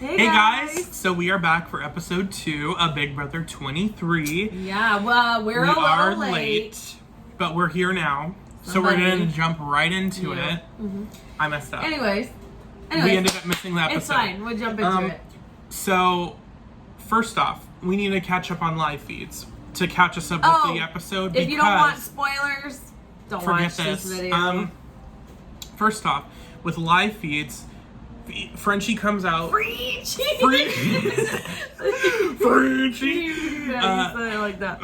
Hey guys! So we are back for episode 2 of Big Brother 23. Yeah, well, we're a little late. But we're here now. So we're going to jump right into it. Mm-hmm. I messed up. Anyways. We ended up missing the episode. It's fine. We'll jump into it. So, first off, we need to catch up on live feeds to catch us up with the episode. If you don't want spoilers, don't watch this video. First off, with live feeds, Frenchie comes out. Frenchie! Frenchie! I like that.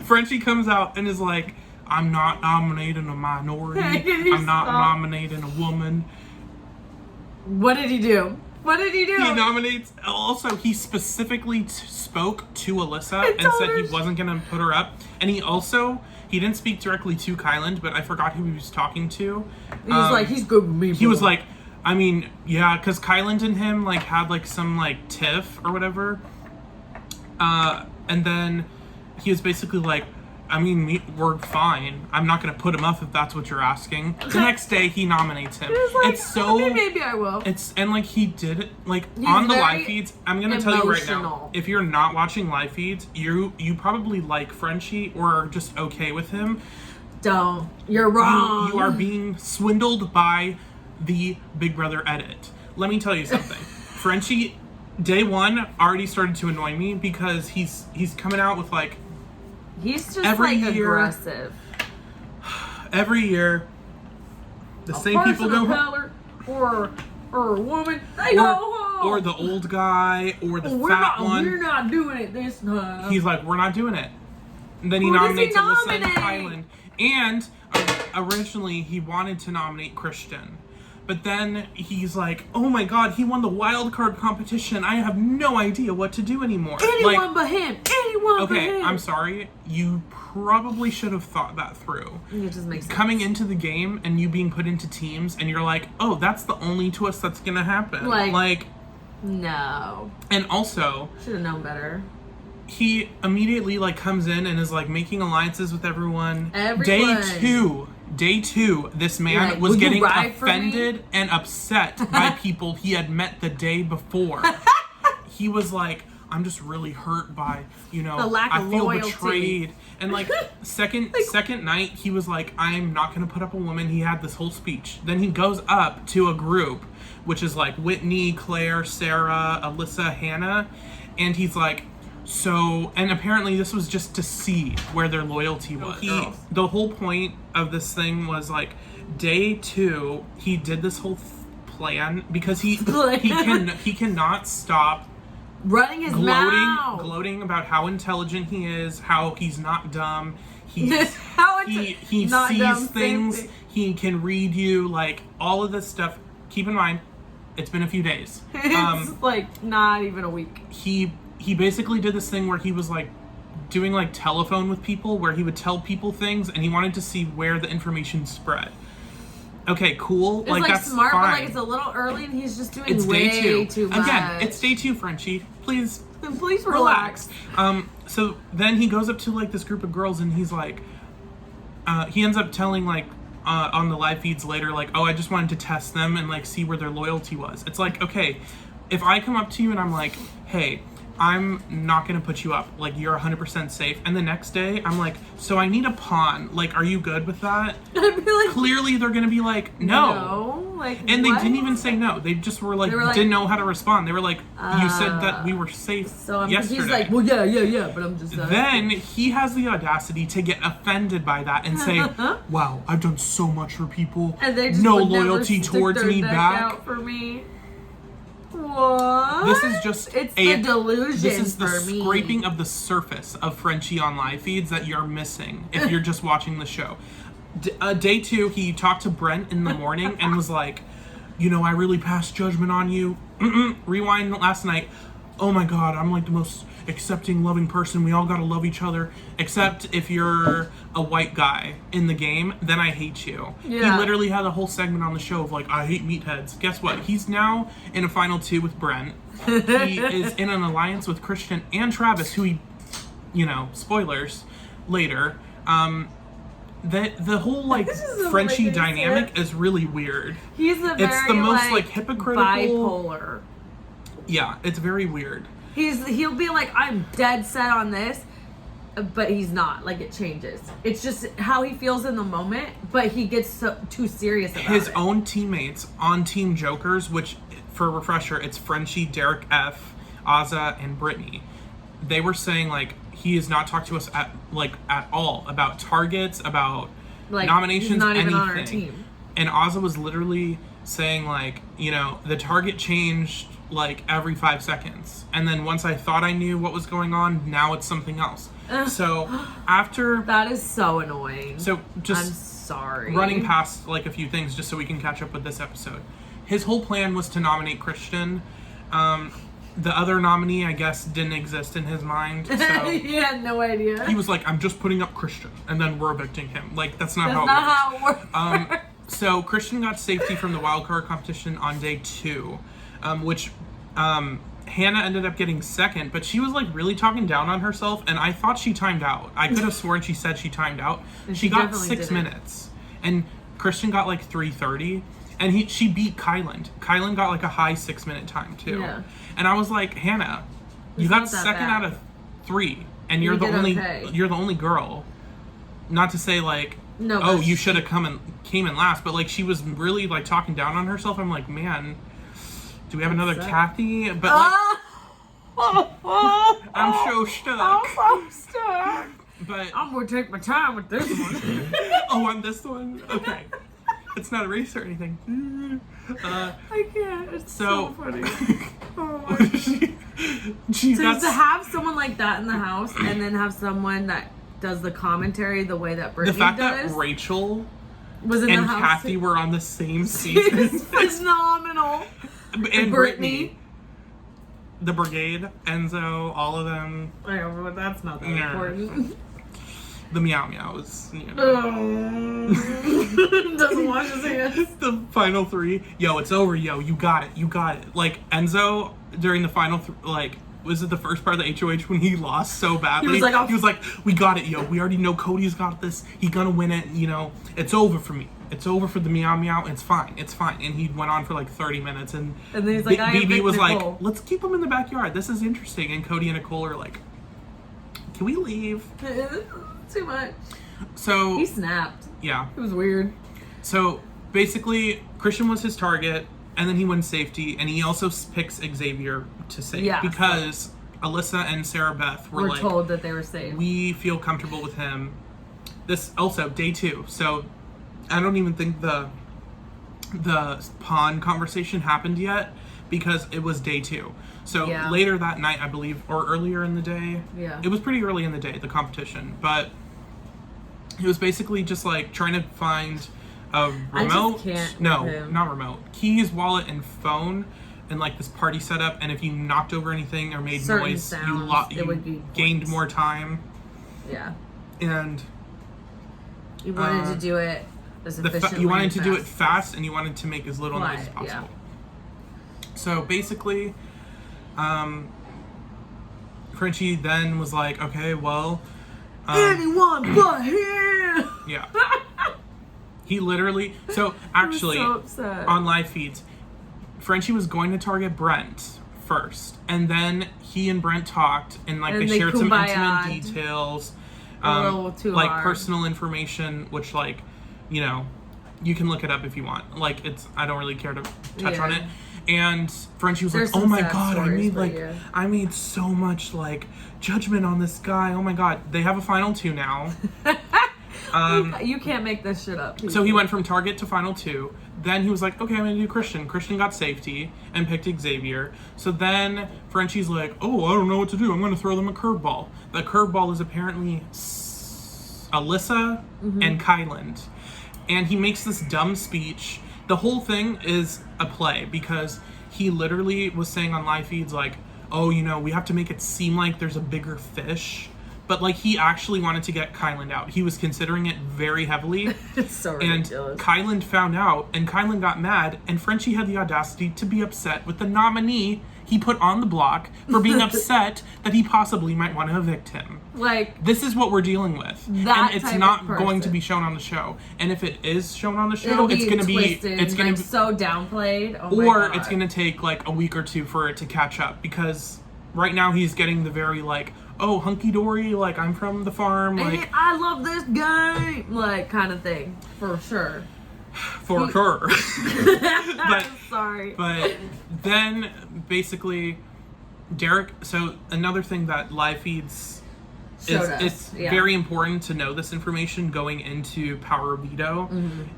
Frenchie comes out and is like, I'm not nominating a minority. I'm not nominating a woman. What did he do? What did he do? He nominates. Also, he specifically spoke to Alyssa and said he wasn't going to put her up. And he didn't speak directly to Kyland, but I forgot who he was talking to. He was like, he's good with me. He was like, I mean, yeah, because Kyland and him had some tiff or whatever. And then he was basically like, I mean, we're fine. I'm not going to put him up if that's what you're asking. The next day, he nominates him. It's so... maybe I will. He did it, on the live feeds. I'm going to tell you right now. If you're not watching live feeds, you probably like Frenchie or are just okay with him. Don't. You're wrong. You are being swindled by the Big Brother edit. Let me tell you something. Frenchie, day one, already started to annoy me because he's coming out with he's just aggressive. Every year, the same people go home. Or a woman, they go home. Or the old guy, or the fat one. We're not doing it this time. He's like, we're not doing it. And then he nominates Alyssa and Kyland. And originally, he wanted to nominate Christian. But then he's like, oh my god, he won the wild card competition. I have no idea what to do anymore. Anyone but him. Anyone but him. Okay, I'm sorry. You probably should have thought that through. It just makes sense. Coming into the game and you being put into teams and you're like, oh, that's the only twist that's going to happen. No. And also... should have known better. He immediately comes in and is making alliances with everyone. Day two, this man was getting offended and upset by people he had met the day before. He was like, I'm just really hurt by, the lack of loyalty. Betrayed. And second night, he was like, I'm not going to put up a woman. He had this whole speech. Then he goes up to a group, which is Whitney, Claire, Sarah, Alyssa, Hannah. And he's like, and apparently this was just to see where their loyalty was. The whole point of this thing was day 2, he did this whole plan because he cannot stop running his mouth, gloating about how intelligent he is, how he's not dumb. He sees things. He can read you, all of this stuff. Keep in mind, it's been a few days. It's not even a week. He basically did this thing where he was doing telephone with people where he would tell people things and he wanted to see where the information spread. Okay, cool. It's that's smart, fine. but it's a little early and he's just doing day 2. Too much. Again, it's day 2, Frenchie. Please relax. So then he goes up to this group of girls and he's he ends up telling on the live feeds later oh, I just wanted to test them and see where their loyalty was. It's okay, if I come up to you and I'm like, hey, I'm not going to put you up. You're 100% safe. And the next day, I'm like, so I need a pawn. Are you good with that? I'd be clearly they're going to be no. And they didn't even say no. They just were didn't know how to respond. They were you said that we were safe yesterday. He's like, well, yeah, but I'm just... Then he has the audacity to get offended by that and say, wow, I've done so much for people. And they just no loyalty towards me back. Out for me. What? This is just the delusion. This is the for me. Scraping of the surface of Frenchie on live feeds that you're missing if you're just watching the show. Day 2, he talked to Brent in the morning and was like, I really passed judgment on you. Rewind last night. Oh my god, I'm the most accepting, loving person. We all gotta love each other. Except if you're a white guy in the game, then I hate you. Yeah. He literally had a whole segment on the show of I hate meatheads. Guess what? He's now in a final 2 with Brent. He is in an alliance with Christian and Travis, who he, spoilers, later. the whole like Frenchie dynamic is really weird. He's it's the most like hypocritical bipolar. Yeah, it's very weird. He'll be like, I'm dead set on this, but he's not. Like, it changes. It's just how he feels in the moment, but he gets too serious about his it. own teammates on Team Jokers, which, for a refresher, it's Frenchie, Derek F, Azah, and Brittini. They were saying like he has not talked to us at all about targets, about like, nominations, he's not even anything. On our team. And Azah was literally saying like, you know, the target changed like every 5 seconds, and then once I thought I knew what was going on, now it's something else. So after that is so annoying. So just I'm sorry. Running past like a few things just so we can catch up with this episode. His whole plan was to nominate Christian. The other nominee, I guess, didn't exist in his mind. So he had no idea. He was like, I'm just putting up Christian, and then we're evicting him. Like, that's not how it works. So Christian got safety from the wildcard competition on day 2, which Hannah ended up getting second, but she was like really talking down on herself, and I thought she timed out. I could have sworn she said she timed out. She got 6 minutes, and Christian got like 3:30. And she beat Kyland. Kyland got like a high 6-minute time too. Yeah. And I was like, Hannah, you got second out of 3, and you're the only girl. Not to say like, no, you should have came in last, but like she was really like talking down on herself. I'm like, man, do we have another Kathy? But like, I'm so stuck. I'm so stuck. But I'm gonna take my time with this one. Oh, on this one? Okay. It's not a race or anything. I can't. It's so funny. Oh my God. To have someone like that in the house, and then have someone that does the commentary the way that Brittini does. The fact that Rachel was in and the house Kathy were on the same season is phenomenal. And Brittini, the Brigade, Enzo, all of them. I know, but that's not that important. The Meow Meows. You know. Doesn't wash his hands. The final 3. Yo, it's over, yo. You got it. Like, Enzo, during the final, was it the first part of the HOH when he lost so badly? He was like, we got it, yo. We already know Cody's got this. He's gonna win it. You know, it's over for me. It's over for the Meow Meow. It's fine. And he went on for like 30 minutes. And then he's like, BB was Nicole. Like, let's keep him in the backyard. This is interesting. And Cody and Nicole are like, can we leave? Too much. So he snapped. Yeah. It was weird. So basically, Christian was his target, and then he wins safety, and he also picks Xavier to save because Alyssa and Sarah Beth were like, told that they were safe. We feel comfortable with him. This also day 2. So I don't even think the pawn conversation happened yet because it was day 2. So later that night, I believe, or earlier in the day. Yeah. It was pretty early in the day, the competition. But it was basically just like trying to find a remote. Not remote. Keys, wallet, and phone, and like this party setup. And if you knocked over anything or made certain noise, sounds, you gained more time. Yeah. And you wanted to do it as efficiently. You wanted to do it fast, and you wanted to make as little noise as possible. Yeah. So basically, Frenchie then was like, okay, well, anyone but him. Yeah. He literally, so actually, on live feeds, Frenchie was going to target Brent first, and then he and Brent talked, and like they shared some intimate details, like personal information, which like, you know, you can look it up if you want. Like, I don't really care to touch on it. And Frenchie was like, oh my God, I made so much like judgment on this guy. Oh my God. They have a final 2 now. You can't make this shit up. So he went from target to final 2. Then he was like, okay, I'm going to do Christian. Christian got safety and picked Xavier. So then Frenchie's like, oh, I don't know what to do. I'm going to throw them a curveball. The curveball is apparently Alyssa and Kyland. And he makes this dumb speech. The whole thing is a play because he literally was saying on live feeds like, oh, you know, we have to make it seem like there's a bigger fish. But like he actually wanted to get Kyland out. He was considering it very heavily. It's so ridiculous. And Kyland found out, and Kyland got mad, and Frenchie had the audacity to be upset with the nominee he put on the block for being upset that he possibly might want to evict him. Like, this is what we're dealing with. That and it's type not of person. going to be shown on the show. And if it is shown on the show, it's going to be it's going to be so downplayed. Oh or it's going to take like a week or two for it to catch up, because right now he's getting the very like, oh, hunky dory, like I'm from the farm, like and I love this game, like kind of thing, for sure. For sure. But sorry. But then basically Derek, so another thing that live feeds it's very important to know this information going into Power Veto.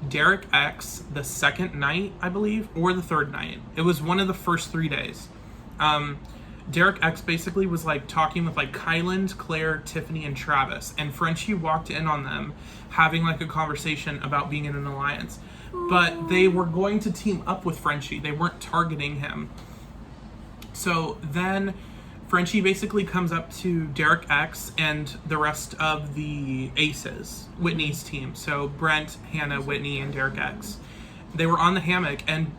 Derek X, the second night, I believe, or the third night, it was one of the first 3 days. Derek X basically was like talking with like Kyland, Claire, Tiffany, and Travis, and Frenchie walked in on them having like a conversation about being in an alliance. But they were going to team up with Frenchie. They weren't targeting him. So then Frenchie basically comes up to Derek X and the rest of the aces, Whitney's team. So Brent, Hannah, Whitney, and Derek X. They were on the hammock, and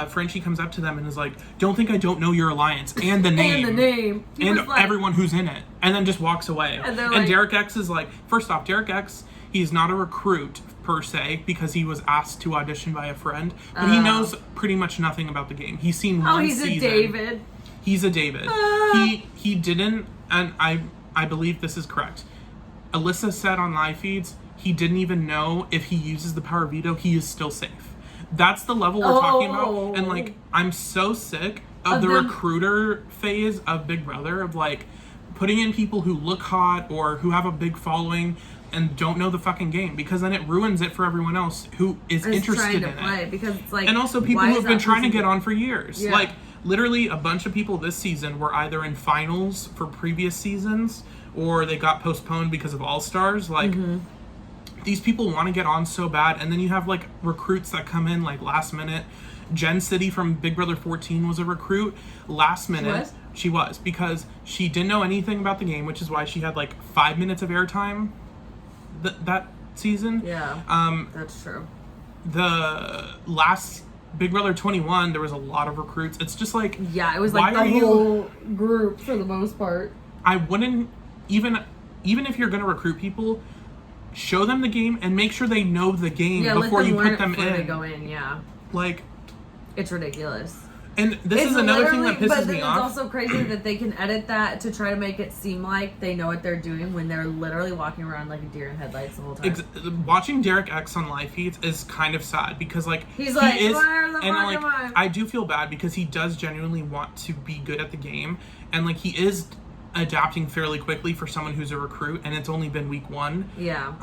Frenchie comes up to them and is like, don't think I don't know your alliance and the name. And the name. And like, everyone who's in it. And then just walks away. And like, Derek X is like, first off, Derek X, he's not a recruit per se, because he was asked to audition by a friend. But he knows pretty much nothing about the game. He's seen one season. Oh, he's a David. He's a David. He didn't, and I believe this is correct. Alyssa said on live feeds, he didn't even know if he uses the Power Veto, he is still safe. That's the level we're talking about. And like, I'm so sick of the recruiter phase of Big Brother, of like putting in people who look hot or who have a big following and don't know the fucking game, because then it ruins it for everyone else who is interested in it. Because it's like, and also people who have been trying to get on for years. Yeah. Like, literally a bunch of people this season were either in finals for previous seasons or they got postponed because of All-Stars. Like, these people want to get on so bad, and then you have like recruits that come in like last minute. Jen City from Big Brother 14 was a recruit last minute. She was, because she didn't know anything about the game, which is why she had like 5 minutes of airtime that season. Yeah, that's true. The last Big Brother 21, there was a lot of recruits. It's just like, yeah, it was like the whole group for the most part. I wouldn't even if you're gonna recruit people, show them the game and make sure they know the game before you put them in. They go in, yeah. Like, it's ridiculous. And this is another thing that pisses me off. It's also crazy that they can edit that to try to make it seem like they know what they're doing when they're literally walking around like a deer in headlights the whole time. Watching Derek X on live feeds is kind of sad, because like he's like, where the fuck like, am I? I do feel bad because he does genuinely want to be good at the game, and like he is adapting fairly quickly for someone who's a recruit, and it's only been week 1. Yeah.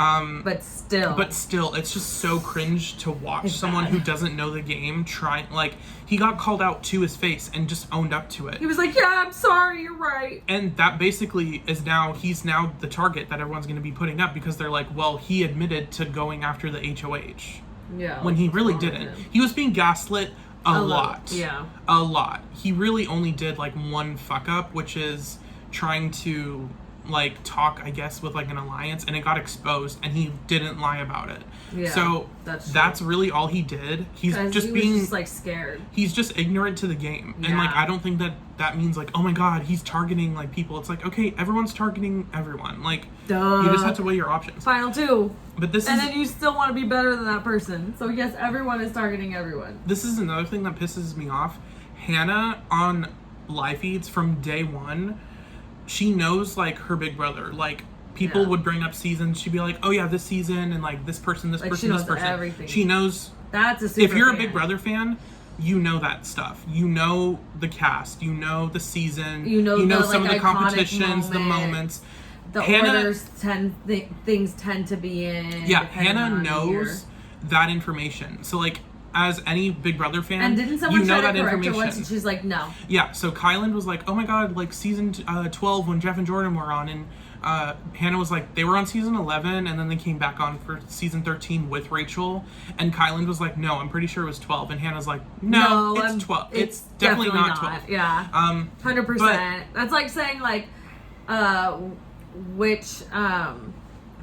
But still, it's just so cringe to watch someone who doesn't know the game try. Like, he got called out to his face and just owned up to it. He was like, "Yeah, I'm sorry, you're right." And that basically is he's now the target that everyone's going to be putting up, because they're like, well, he admitted to going after the HOH. Yeah. When he really didn't. He was being gaslit a lot. Yeah. A lot. He really only did like one fuck up, which is trying to like talk, I guess, with like an alliance, and it got exposed, and he didn't lie about it. Yeah, so that's really all he did. He's just like scared. He's just ignorant to the game. And like, I don't think that means like, oh my god, he's targeting like people. It's like, okay, everyone's targeting everyone. Like, you just have to weigh your options. Final 2. But then you still want to be better than that person. So yes, everyone is targeting everyone. This is another thing that pisses me off. Hannah on live feeds from day 1, she knows like her big brother. Like, people would bring up seasons. She'd be like, oh yeah, this season, and like this person, this person, this person. Everything. She knows. That's a super If you're fan. a Big Brother fan, you know that stuff. You know the cast. You know the season. You know some of the competitions, the moments. The orders things tend to be in. Yeah, Hannah knows that information. So like, as any Big Brother fan, and didn't someone try that to correct her once, and she's like, no. Yeah, so Kyland was like, oh my god, like season 12 when Jeff and Jordan were on, and Hannah was like, they were on season 11, and then they came back on for season 13 with Rachel, and Kyland was like, no, I'm pretty sure it was 12, and Hannah's like, no, it's 12. It's definitely not 12. Yeah, 100%. That's like saying like,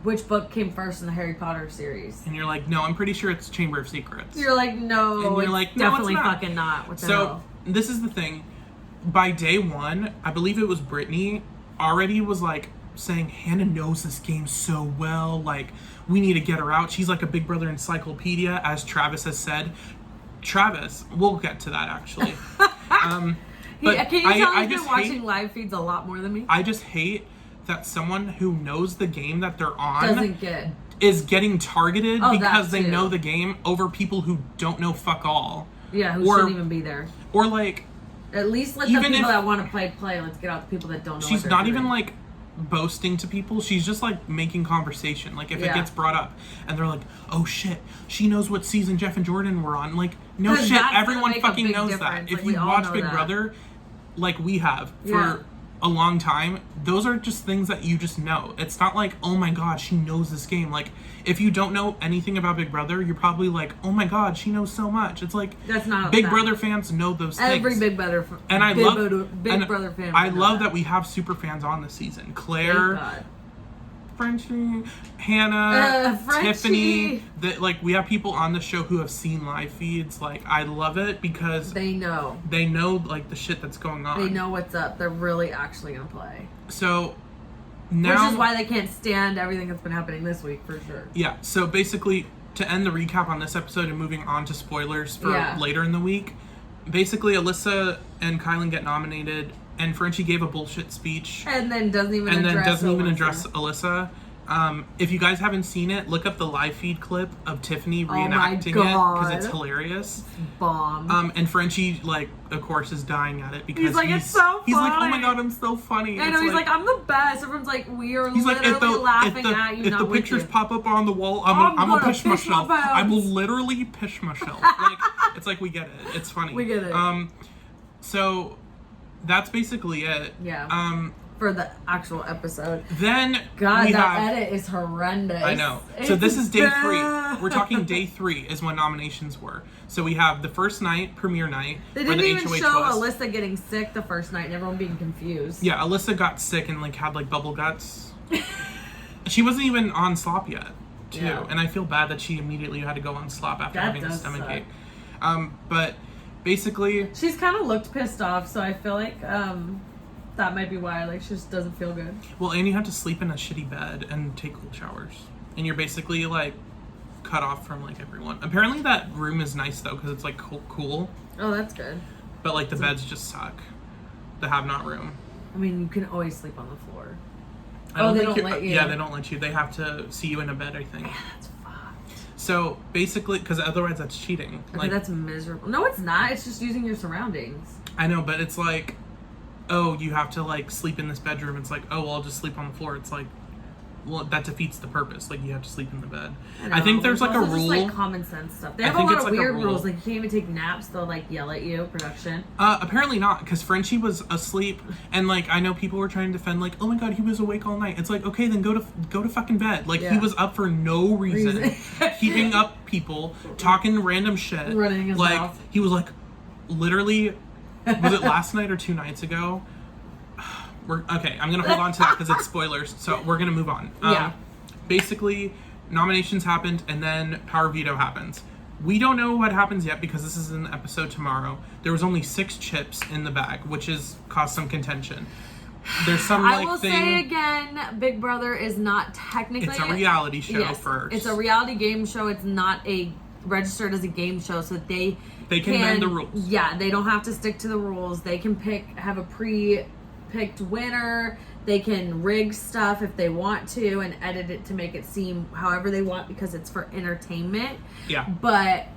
which book came first in the Harry Potter series? And you're like, no, I'm pretty sure it's Chamber of Secrets. You're like, no, and you're like, no, definitely it's not. Fucking not. What the so hell? This is the thing. By day 1, I believe it was Brittini already was like saying Hannah knows this game so well. Like, we need to get her out. She's like a Big Brother encyclopedia, as Travis has said. Travis, we'll get to that actually. But can you tell he's been watching live feeds a lot more than me? I just hate that someone who knows the game that they're on is getting targeted because they know the game over people who don't know fuck all. Yeah, who shouldn't even be there. Or like, at least let the people that want to play. Let's get out the people that don't know. She's not even like boasting to people. She's just like making conversation. Like, if it gets brought up and they're like, oh shit, she knows what season Jeff and Jordan were on. Like, no shit, everyone fucking knows that. If you watch Big Brother, like we have for a long time, those are just things that you just know. It's not like, oh my god, she knows this game. Like, if you don't know anything about Big Brother, you're probably like, oh my god, she knows so much. It's like, that's not Big Brother fans know those things. Every Big Brother fan. And I Big Brother fan. I love that we have super fans on this season. Claire, Frenchie, Hannah, Tiffany. That, like, we have people on the show who have seen live feeds. Like, I love it because they know like the shit that's going on. They know what's up. They're really actually gonna play. So now, which is why they can't stand everything that's been happening this week, for sure. Yeah. So basically, to end the recap on this episode and moving on to spoilers for later in the week, basically Alyssa and Kyland get nominated. And Frenchie gave a bullshit speach. And then doesn't even address Alyssa. If you guys haven't seen it, look up the live feed clip of Tiffany reenacting it because it's hilarious. It's bomb. And Frenchie, like, of course, is dying at it because he's like, it's so funny. He's like, oh my god, I'm so funny. I know, he's like, I'm the best. Everyone's like, we are literally laughing at you. If the pictures pop up on the wall, I'm gonna piss myself. I will literally piss myself. Like, it's like, we get it. It's funny. We get it. So that's basically it. Yeah. For the actual episode. Then that edit is horrendous. I know. So this is day 3. We're talking day 3 is when nominations were. So we have the first night, premiere night. They didn't even show Alyssa getting sick the first night and everyone being confused. Yeah, Alyssa got sick and like had like bubble guts. She wasn't even on slop yet, too. Yeah. And I feel bad that she immediately had to go on slop after having a stomachache. But basically, she's kind of looked pissed off, so I feel like that might be why. Like, she just doesn't feel good. Well, and you have to sleep in a shitty bed and take cold showers, and you're basically like cut off from like everyone. Apparently, that room is nice though because it's like cool. Oh, that's good. But like the beds just suck. The have-not room. I mean, you can always sleep on the floor. They don't let you. Yeah, they don't let you. They have to see you in a bed, I think. Yeah, that's fucked. So basically, because otherwise that's cheating. Okay, like, that's miserable. No, it's not. It's just using your surroundings. I know, but it's like, oh, you have to like sleep in this bedroom. It's like, oh, well, I'll just sleep on the floor. It's like, well, that defeats the purpose. Like, you have to sleep in the bed. I think there's like a rule. Just like common sense stuff. They have a lot of weird rules. Like, you can't even take naps. They'll like yell at you. Production. Apparently not, because Frenchie was asleep, and like I know people were trying to defend. Like, oh my god, he was awake all night. It's like, okay, then go to fucking bed. Like, he was up for no reason, keeping up people, talking random shit. Running his mouth. He was like, literally, was it last night or 2 nights ago? Okay, I'm gonna hold on to that because it's spoilers, so we're gonna move on. Basically, nominations happened, and then Power Veto happens. We don't know what happens yet because this is an episode tomorrow. There was only 6 chips in the bag, which has caused some contention. There's some like I will say again, Big Brother is not technically. It's a reality show first. It's a reality game show. It's not registered as a game show, so they can bend the rules. Yeah, they don't have to stick to the rules. They can have a pre-picked winner. They can rig stuff if they want to and edit it to make it seem however they want because it's for entertainment. Yeah. But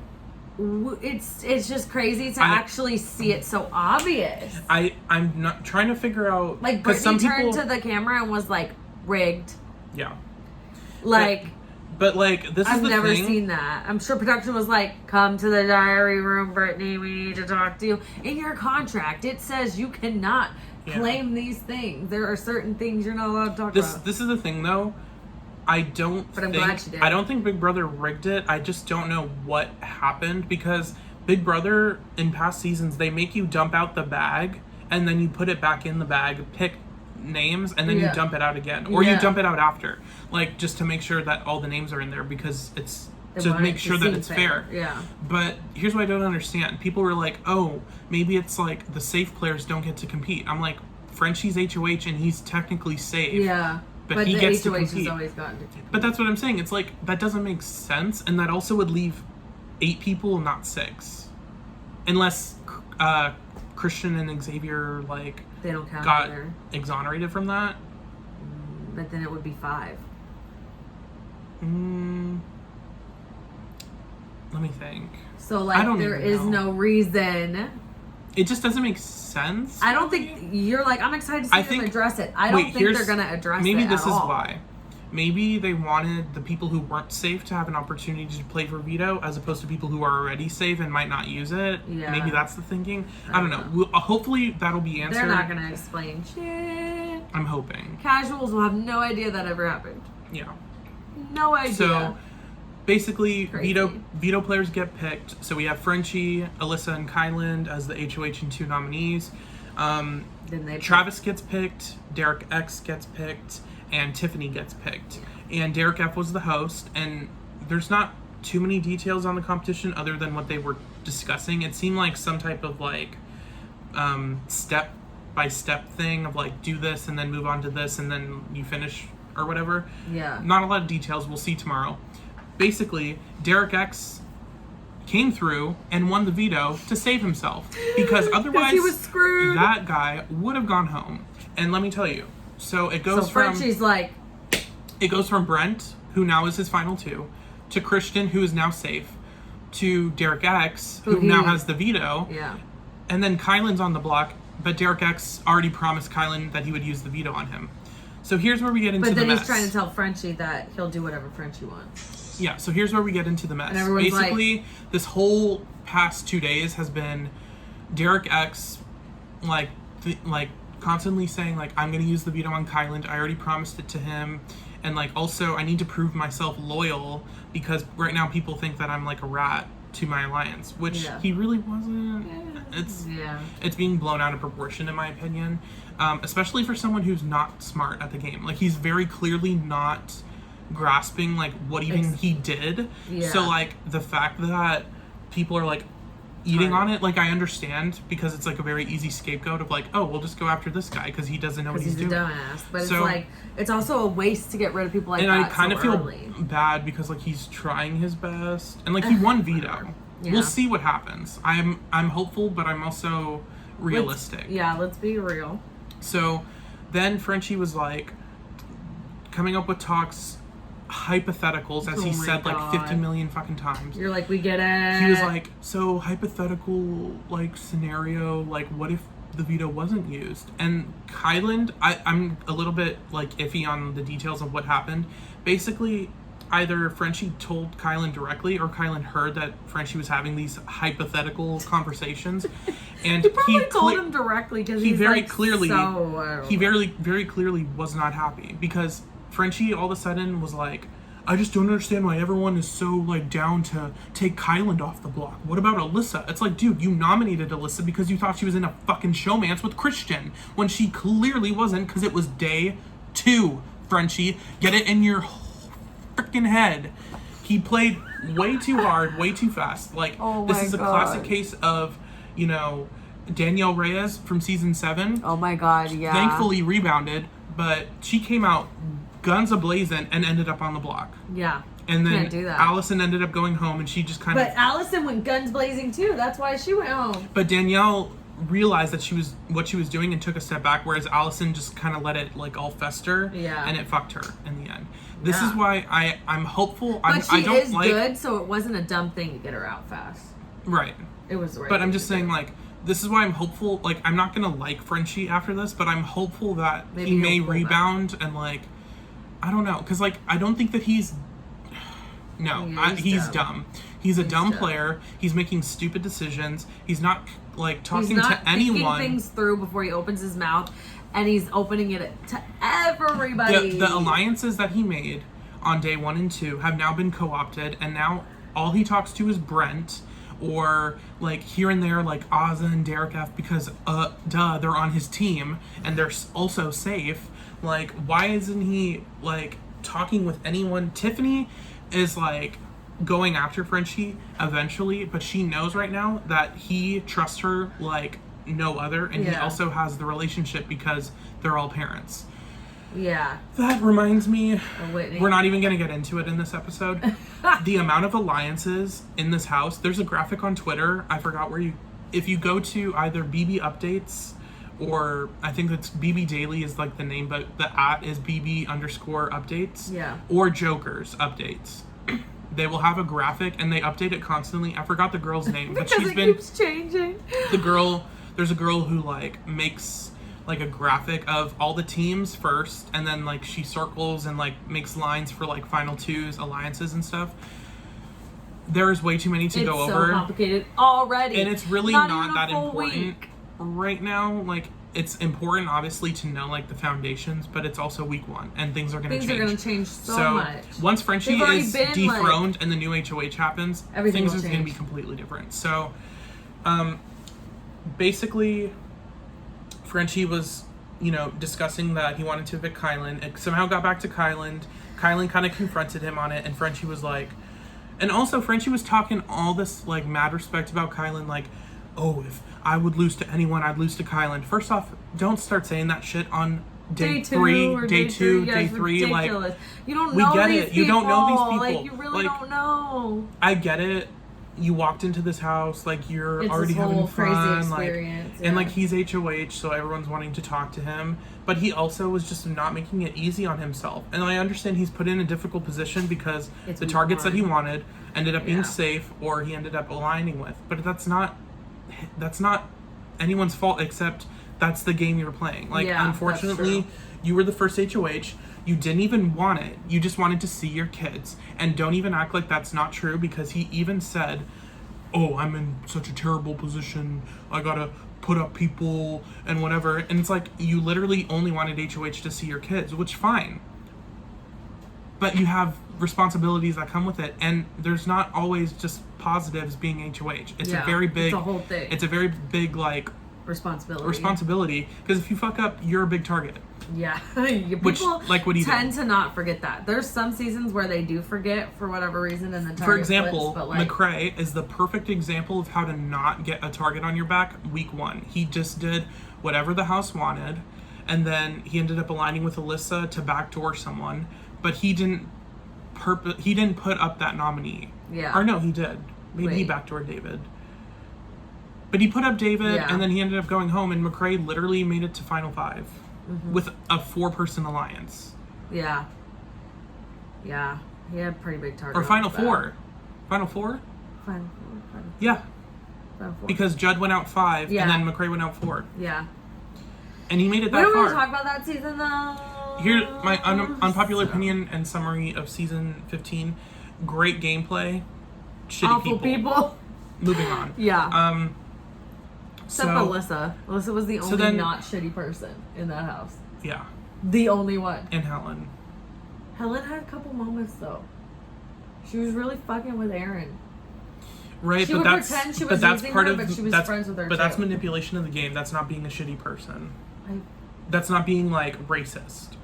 it's just crazy to actually see it so obvious. I'm not trying to figure out, like, Brittany turned to the camera and was like, rigged. Yeah. Like, but like, this is the thing. I've never seen that. I'm sure production was like, come to the diary room, Brittany, we need to talk to you. In your contract, it says you cannot claim these things. There are certain things you're not allowed to talk about. This is the thing, though. I'm glad she did. I don't think Big Brother rigged it. I just don't know what happened because Big Brother, in past seasons, they make you dump out the bag and then you put it back in the bag, pick names, and then you dump it out again. Or you dump it out after. Like, just to make sure that all the names are in there because it's to make sure that it's fair. Yeah. But here's what I don't understand. People were like, oh, maybe it's like the safe players don't get to compete. I'm like, Frenchie's HOH and he's technically safe. Yeah. but he gets to HOH compete. has always gotten to compete. But that's what I'm saying. It's like, that doesn't make sense, and that also would leave 8 people, not 6. Unless Christian and Xavier, like, they don't count got either. exonerated from that. But then it would be 5. Let me think. So, like, there is no reason. It just doesn't make sense. I don't think you're like, I'm excited to see them address it. I don't think they're going to address it. Maybe this is why. Maybe they wanted the people who weren't safe to have an opportunity to play for Veto, as opposed to people who are already safe and might not use it. Yeah. Maybe that's the thinking. I don't know. Hopefully that'll be answered. They're not going to explain shit. I'm hoping. Casuals will have no idea that ever happened. Yeah. No idea. So, basically, Veto players get picked. So we have Frenchie, Alyssa, and Kyland as the HOH and 2 nominees. Travis gets picked, Derek X gets picked, and Tiffany gets picked. And Derek F was the host, and there's not too many details on the competition other than what they were discussing. It seemed like some type of like step-by-step thing of like, do this and then move on to this and then you finish or whatever. Yeah. Not a lot of details. We'll see tomorrow. Basically, Derek X came through and won the veto to save himself, because otherwise he was screwed. That guy would have gone home. And let me tell you, so it goes Frenchie's it goes from Brent, who now is his final 2, to Christian, who is now safe, to Derek X, who now has the veto. Yeah. And then Kyland's on the block, but Derek X already promised Kyland that he would use the veto on him. So here's where we get into the mess. But then he's trying to tell Frenchie that he'll do whatever Frenchie wants. Yeah, so here's where we get into the mess. Basically, this whole past 2 days has been Derek X, constantly saying, like, I'm going to use the veto on Kyland. I already promised it to him. And, like, also, I need to prove myself loyal, because right now people think that I'm, like, a rat to my alliance, which he really wasn't. It's being blown out of proportion, in my opinion. Especially for someone who's not smart at the game. Like, he's very clearly not grasping, like, what even he did. So, like, the fact that people are, like, eating on it, like, I understand, because it's, like, a very easy scapegoat of, like, oh, we'll just go after this guy because he doesn't know what he's doing. He's a dumbass. But it's, like, it's also a waste to get rid of people like that. And I kind of feel bad because, like, he's trying his best. And, like, he won veto. We'll see what happens. I'm hopeful, but I'm also realistic. Let's be real. So then Frenchie was, like, coming up with hypotheticals, as he said, like, 50 million fucking times. You're like, we get it. He was like, so hypothetical, like, scenario, like, what if the veto wasn't used? And Kyland, I'm a little bit, like, iffy on the details of what happened. Basically, either Frenchie told Kyland directly, or Kyland heard that Frenchie was having these hypothetical conversations, and he probably told him directly, because he very clearly was not happy, because Frenchie all of a sudden was like, I just don't understand why everyone is so, like, down to take Kyland off the block. What about Alyssa? It's like, dude, you nominated Alyssa because you thought she was in a fucking showmance with Christian, when she clearly wasn't, because it was day 2, Frenchie. Get it in your freaking head. He played way too hard, way too fast. Like, this is a classic case of, you know, Danielle Reyes from season 7. Oh my god, yeah. Thankfully rebounded, but she came out guns a-blazing and ended up on the block. Yeah. And then Allison ended up going home, and she just kind of... But Allison went guns blazing too. That's why she went home. But Danielle realized that what she was doing and took a step back, whereas Allison just kind of let it, like, all fester. Yeah. And it fucked her in the end. This is why I'm hopeful. But she is good, so it wasn't a dumb thing to get her out fast. Right. It was right. But I'm just saying, like, this is why I'm hopeful. Like, I'm not gonna like Frenchie after this, but I'm hopeful that he may rebound and, like, I don't know, because, like, I don't think that he's dumb. He's a dumb player. He's making stupid decisions. He's not, like, talking to anyone. He's not thinking things through before he opens his mouth, and he's opening it to everybody. The alliances that he made on day 1 and 2 have now been co-opted, and now all he talks to is Brent, or, like, here and there, like, Azah and Derek F, because, they're on his team, and they're also safe. Like, why isn't he, like, talking with anyone? Tiffany is, like, going after Frenchie eventually, but she knows right now that he trusts her like no other, and he also has the relationship because they're all parents. Yeah. That reminds me, Whitney. We're not even going to get into it in this episode. The amount of alliances in this house, there's a graphic on Twitter. I forgot if you go to either BB Updates or I think it's BB Daily is like the name, but the @ is BB_updates. Yeah. Or Joker's updates. They will have a graphic and they update it constantly. I forgot the girl's name, but because it keeps changing. There's a girl who like makes like a graphic of all the teams first, and then like she circles and like makes lines for like final twos, alliances and stuff. There is way too many to go over. It's so complicated already. And it's really not that important right now. Like, it's important, obviously, to know, like, the foundations, but it's also week 1, and things are going to change. Things are going to change so much. Once Frenchie is dethroned and the new HOH happens, things are going to be completely different. So, basically, Frenchie was, discussing that he wanted to evict Kyland. It somehow got back to Kyland. Kyland kind of confronted him on it, and Frenchie was like... And also, Frenchie was talking all this, like, mad respect about Kyland, like, oh, if I would lose to anyone, I'd lose to Kyland. First off, don't start saying that shit on day 3, day 2, day 3. Like, you don't know these people. You don't know these people. Like, you really don't know. I get it. You walked into this house, like, you're already having fun, like, and like he's HOH, so everyone's wanting to talk to him. But he also was just not making it easy on himself. And I understand he's put in a difficult position because the targets that he wanted ended up being safe, or he ended up aligning with. But that's not anyone's fault, except that's the game you're playing. Like, unfortunately, you were the first HOH. You didn't even want it. You just wanted to see your kids. And don't even act like that's not true, because he even said, oh, I'm in such a terrible position. I gotta put up people and whatever. And it's like, you literally only wanted HOH to see your kids, which fine. But you have responsibilities that come with it. And there's not always just positives being HOH. It's a very big... It's a whole thing. It's a very big, like... Responsibility. Because if you fuck up, you're a big target. Yeah. People tend to not forget that. There's some seasons where they do forget for whatever reason, and then for example, McCrae is the perfect example of how to not get a target on your back week 1. He just did whatever the house wanted, and then he ended up aligning with Alyssa to backdoor someone, but he didn't put up that nominee. Yeah. Or no, he did. Maybe he backdoored David. But he put up David, and then he ended up going home, and McCrae literally made it to Final 5 with a 4-person alliance. Yeah. Yeah. He had a pretty big target. Or Final 4. Final 4? Final 4. Yeah. Final 4. Because Judd went out 5, and then McCrae went out 4. Yeah. And he made it that far. We don't want to talk about that season, though. Here, my unpopular opinion and summary of season 15. Great gameplay. Shitty Awful people. Moving on. Yeah. Except Alyssa. Alyssa was the only not shitty person in that house. Yeah. The only one. And Helen. Helen had a couple moments, though. She was really fucking with Aaron. Right, she but that's pretend she was using part her, of but she was friends with her. But that's manipulation of the game. That's not being a shitty person. That's not being like racist.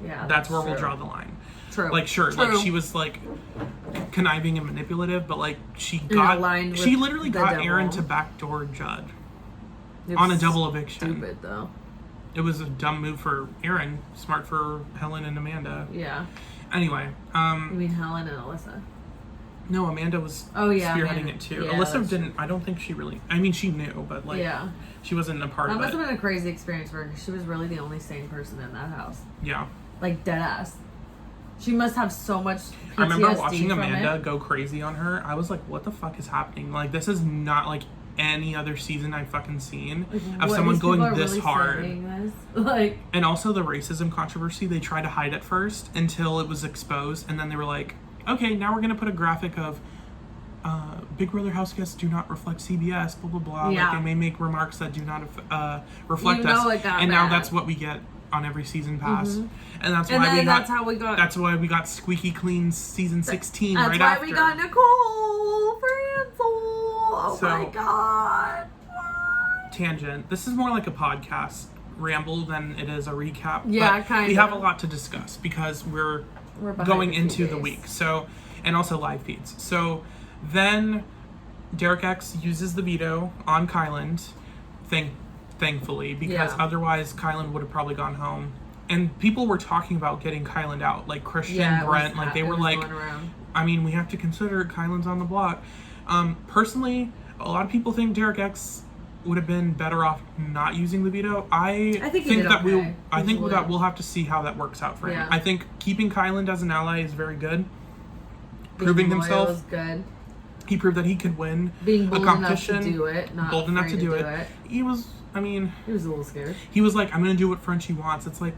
Yeah, that's where we'll draw the line. True. Like, sure, like she was like conniving and manipulative, but like she literally got Aaron to backdoor Judd on a double eviction. Stupid though. It was a dumb move for Aaron, smart for Helen and Amanda. Yeah. Anyway, you mean Helen and Alyssa? No, Amanda was spearheading it too. Yeah, Alyssa didn't. I don't think she really. I mean, she knew, but like, she wasn't a part of it. That must have been a crazy experience for her, because she was really the only sane person in that house. Yeah. Like, dead ass. She must have so much PTSD. I remember watching Amanda go crazy on her. I was like, what the fuck is happening? Like, this is not like any other season I've fucking seen of someone going this hard. Like, and also the racism controversy, they tried to hide it first until it was exposed, and then they were like, okay, now we're gonna put a graphic of Big Brother house guests do not reflect CBS, blah blah blah. Yeah. Like, they may make remarks that do not reflect us. And now that's what we get on every season pass. And that's why we got squeaky clean season 16 right after. That's why we got Nicole Franzel. Oh my god. What? Tangent. This is more like a podcast ramble than it is a recap. Yeah, kind of. We have a lot to discuss because we're going into the week. So, and also live feeds. So then Derek X uses the veto on Kyland, thankfully, because otherwise Kyland would have probably gone home. And people were talking about getting Kyland out, like Christian, Brent, like they were like, I mean, we have to consider Kyland's on the block. Personally, a lot of people think Derek X would have been better off not using the veto. I think that we'll have to see how that works out for him. I think keeping Kyland as an ally is very good. Proving himself is good. He proved that he could win a competition. Enough to do it, not bold enough to do it. He was a little scared. He was like, I'm gonna do what Frenchie wants. It's like,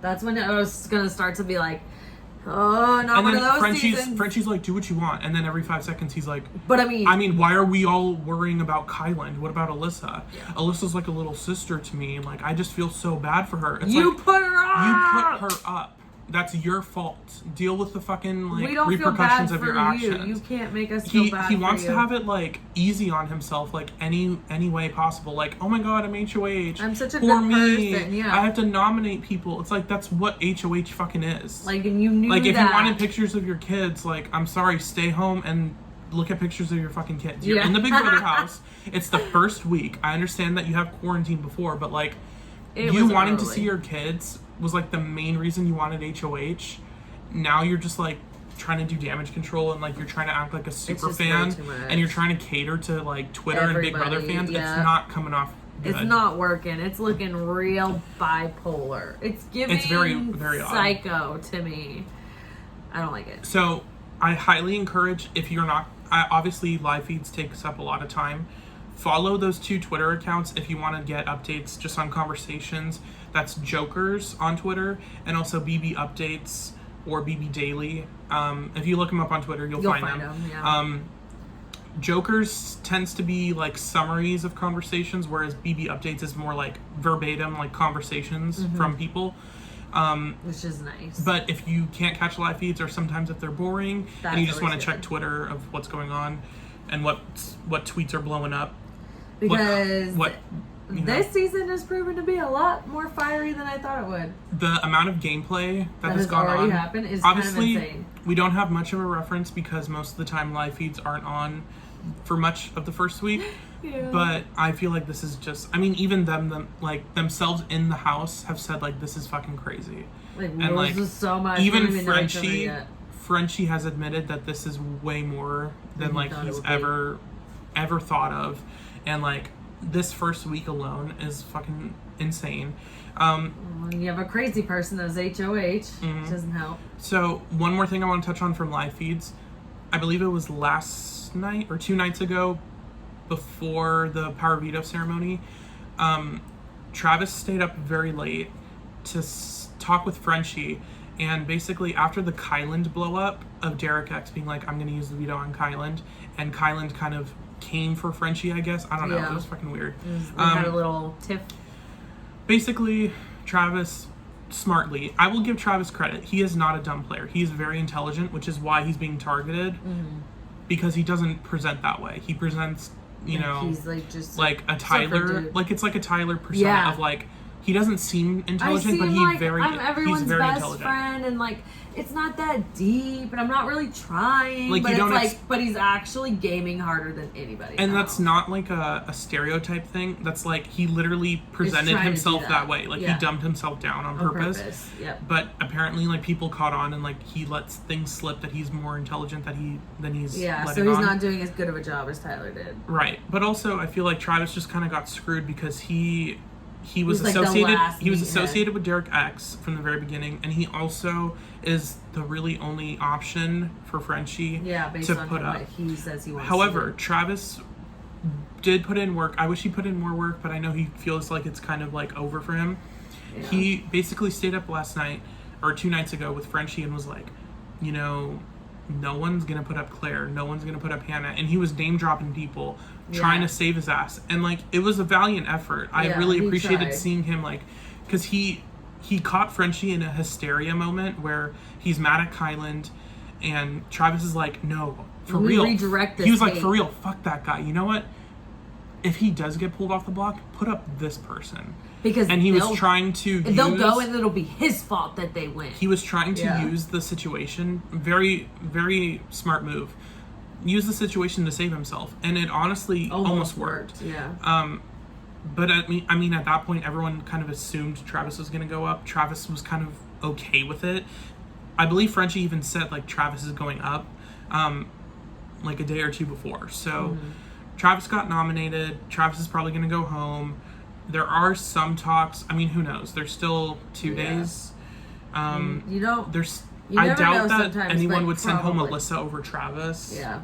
that's when it was gonna start to be like, oh, not one of those seasons. Frenchie's like, do what you want, and then every 5 seconds he's like, but I mean, why are we all worrying about Kyland? What about Alyssa? Yeah. Alyssa's like a little sister to me, and like I just feel so bad for her. It's you put her up. You put her up. That's your fault. Deal with the fucking repercussions of your actions. You can't make us feel bad. He wants to have it like easy on himself, like any way possible. Like, oh my god, I'm HOH. I'm such a Poor good me. person. Yeah. I have to nominate people. It's like that's what HOH fucking is. Like, and you knew like if that. you wanted pictures of your kids, like I'm sorry, stay home and look at pictures of your fucking kids. You're in the Big Brother house. It's the first week. I understand that you have quarantine before, but like you wanting to see your kids was like the main reason you wanted HOH. Now you're just like trying to do damage control and like you're trying to act like a super fan and you're trying to cater to like Twitter and Big Brother fans. It's not coming off good. It's not working. It's looking real bipolar. It's giving very, very psycho to me. I don't like it. So I highly encourage, if you're not, obviously live feeds takes up a lot of time. Follow those 2 Twitter accounts if you want to get updates just on conversations. That's Jokers on Twitter and also BB Updates or BB Daily. If you look them up on Twitter, you'll find them. Yeah. Jokers tends to be like summaries of conversations, whereas BB Updates is more like verbatim, like conversations from people. Which is nice. But if you can't catch live feeds or sometimes if they're boring and you just want to check Twitter of what's going on and what tweets are blowing up. Because this season has proven to be a lot more fiery than I thought it would. The amount of gameplay that has gone already on happened is obviously, kind of insane. We don't have much of a reference because most of the time live feeds aren't on for much of the first week. Yeah. But I feel like this is just, I mean, even them like themselves in the house have said like this is fucking crazy. Like, and like so much. Even Frenchie has admitted that this is way more than like he's ever thought of. And like this first week alone is fucking insane. You have a crazy person as HOH. Doesn't help. So one more thing I want to touch on from live feeds. I believe it was last night or 2 nights ago before the Power Veto ceremony. Travis stayed up very late to talk with Frenchie. And basically after the Kyland blow up of Derek X being like, I'm going to use the veto on Kyland. And Kyland kind of came for Frenchie, I guess. I don't know. It was fucking weird. They had a little tiff. Basically, Travis, smartly, I will give Travis credit. He is not a dumb player. He is very intelligent, which is why he's being targeted. Because he doesn't present that way. He presents, you know, he's like just like a Tyler, like it's like a Tyler persona of like, he doesn't seem intelligent, but he's very best friend, and like it's not that deep, and I'm not really trying. Like, but but he's actually gaming harder than anybody. And that's not like a stereotype thing. That's like he literally presented himself that way. Like he dumbed himself down on purpose. Yep. But apparently, like people caught on, and like he lets things slip that he's more intelligent than he's so he's not doing as good of a job as Tyler did. Right, but also I feel like Travis just kind of got screwed because he was associated with Derek X from the very beginning, and he also is the really only option for Frenchie based to on put up. What he says he wants. However, to Travis did put in work. I wish he put in more work, but I know he feels like it's kind of like over for him. Yeah. He basically stayed up last night or 2 nights ago with Frenchie and was like, you know, no one's gonna put up Claire, no one's gonna put up Hannah, and he was name dropping people trying to save his ass, and like it was a valiant effort. I really appreciated seeing him, like, because he caught Frenchie in a hysteria moment where he's mad at Kyland, and Travis is like, no, for real, redirect this. He was like, for real, fuck that guy. You know what? If he does get pulled off the block, put up this person. And he was trying to they'll go and it'll be his fault that they win. He was trying to use the situation. Very, very smart move. Use the situation to save himself. And it honestly almost worked. Yeah. But I mean, at that point, everyone kind of assumed Travis was going to go up. Travis was kind of okay with it. I believe Frenchie even said, like, Travis is going up, like a day or two before. So Travis got nominated. Travis is probably going to go home. There are some talks. I mean, who knows? There's still 2 days. You don't. I doubt that anyone would send home Alyssa over Travis. Yeah.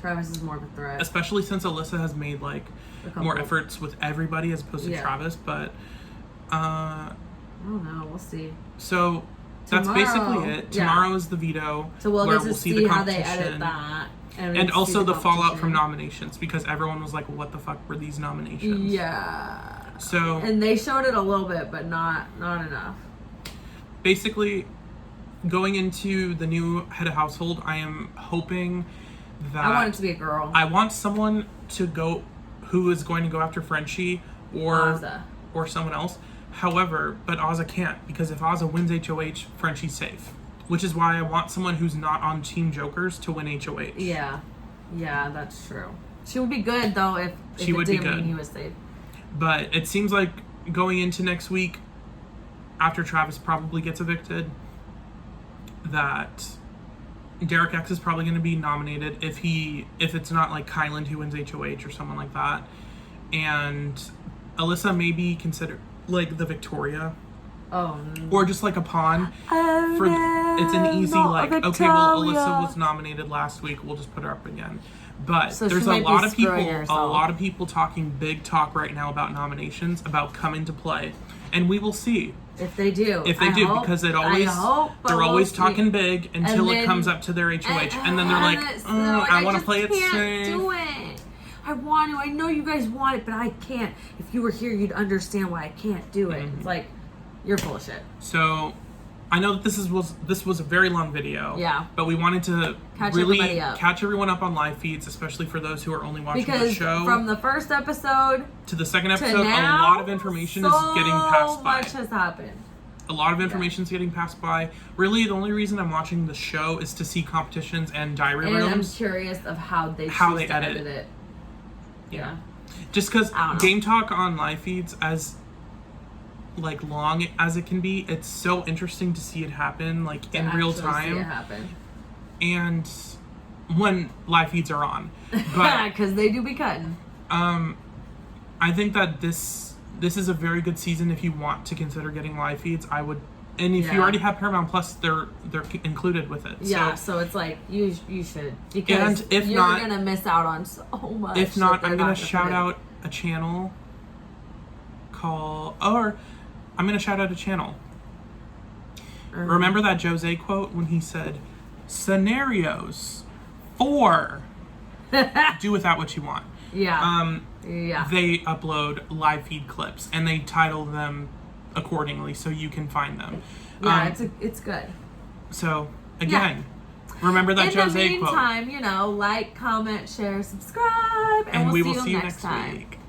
Travis is more of a threat. Especially since Alyssa has made, like, more efforts with everybody as opposed to Travis. But, I don't know. We'll see. So, that's basically it. Tomorrow is the veto. So we'll get to see how they edit that. And also the fallout from nominations, because everyone was like, what the fuck were these nominations? Yeah. So. And they showed it a little bit, but not enough. Basically, going into the new head of household, I am hoping that I want it to be a girl. I want someone to go who is going to go after Frenchie or someone else. However, but Azah can't, because if Azah wins HOH, Frenchie's safe. Which is why I want someone who's not on Team Jokers to win HOH. Yeah. Yeah, that's true. She would be good, though, if she would be good. He was safe. But it seems like going into next week, after Travis probably gets evicted, that Derek X is probably going to be nominated if it's not like Kyland who wins HOH or someone like that. And Alyssa may be considered like the Victoria. Oh. Or just like a pawn. It's an easy like, okay, well, Alyssa was nominated last week, we'll just put her up again. But so there's a lot of people talking big talk right now about nominations, about coming to play. And we will see. If they do. Because they're always talking big until it comes up to their HOH. And then they're like, I want to play it safe. Do it. I want to. I know you guys want it, but I can't. If you were here, you'd understand why I can't do it. It's like, you're full of shit. So, I know that this was a very long video. Yeah. But we wanted to catch everyone up on live feeds, especially for those who are only watching the show. From the first episode to the second episode, a lot of information is getting passed by. So much has happened. A lot of information is getting passed by. Really, the only reason I'm watching the show is to see competitions and diary rooms. And I'm curious of how they edit it. Yeah. Just because Game Talk on live feeds, as like long as it can be, it's so interesting to see it happen like in real time. See it happen. And when live feeds are on, but because they do be cutting. I think that this is a very good season if you want to consider getting live feeds. I would, and if you already have Paramount Plus, they're included with it. Yeah, so it's like you should, because and if you're gonna miss out on so much. If not, I'm gonna shout out a channel I'm gonna shout out a channel. Remember that Jose quote when he said, "Scenarios for do without what you want." Yeah. They upload live feed clips and they title them accordingly so you can find them. Yeah, it's good. So again, remember that Jose quote. In the meantime, like, comment, share, subscribe, and we'll see you next time. Week.